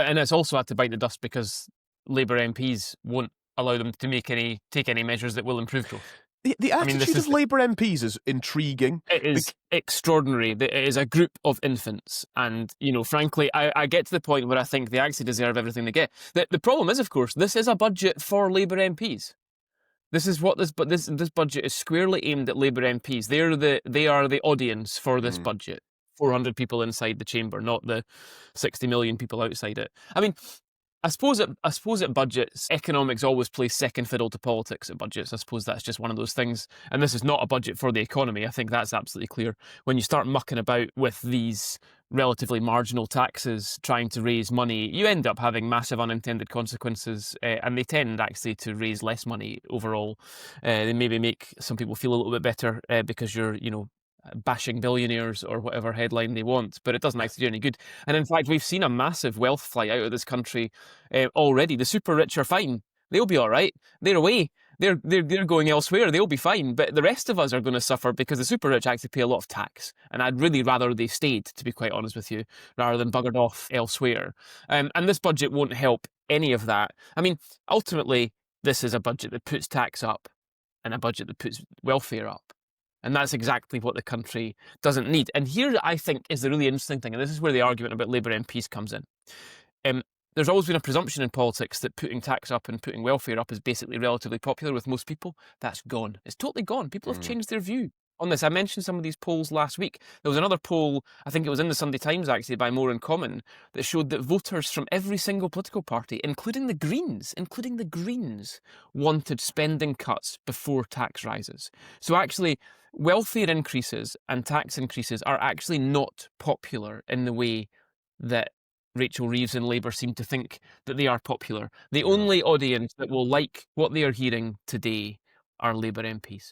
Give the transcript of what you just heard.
And it's also had to bite the dust because Labour MPs won't allow them to take any measures that will improve growth. The I mean, this attitude is of Labour MPs is intriguing. it is extraordinary. It is a group of infants. And, frankly, I get to the point where I think they actually deserve everything they get. The problem is, of course, this is a budget for Labour MPs. This is what this budget is squarely aimed at Labour MPs. They are the audience for this budget. 400 people inside the chamber, not the 60 million people outside it. I mean, I suppose at budgets, economics always plays second fiddle to politics at budgets. I suppose that's just one of those things. And this is not a budget for the economy. I think that's absolutely clear. When you start mucking about with these relatively marginal taxes, trying to raise money, you end up having massive unintended consequences, and they tend actually to raise less money overall. They maybe make some people feel a little bit better because you're, bashing billionaires or whatever headline they want, but it doesn't actually do any good. And in fact, we've seen a massive wealth flight out of this country already. The super rich are fine; they'll be all right. They're away. They're going elsewhere. They'll be fine. But the rest of us are going to suffer because the super rich actually pay a lot of tax, and I'd really rather they stayed, to be quite honest with you, rather than buggered off elsewhere. And this budget won't help any of that. I mean, ultimately, this is a budget that puts tax up, and a budget that puts welfare up. And that's exactly what the country doesn't need. And here, I think, is the really interesting thing, and this is where the argument about Labour MPs comes in. There's always been a presumption in politics that putting tax up and putting welfare up is basically relatively popular with most people. That's gone. It's totally gone. People have changed their view on this. I mentioned some of these polls last week. There was another poll, I think it was in the Sunday Times actually, by More in Common, that showed that voters from every single political party, including the Greens, wanted spending cuts before tax rises. So actually, welfare increases and tax increases are actually not popular in the way that Rachel Reeves and Labour seem to think that they are popular. The only audience that will like what they are hearing today are Labour MPs.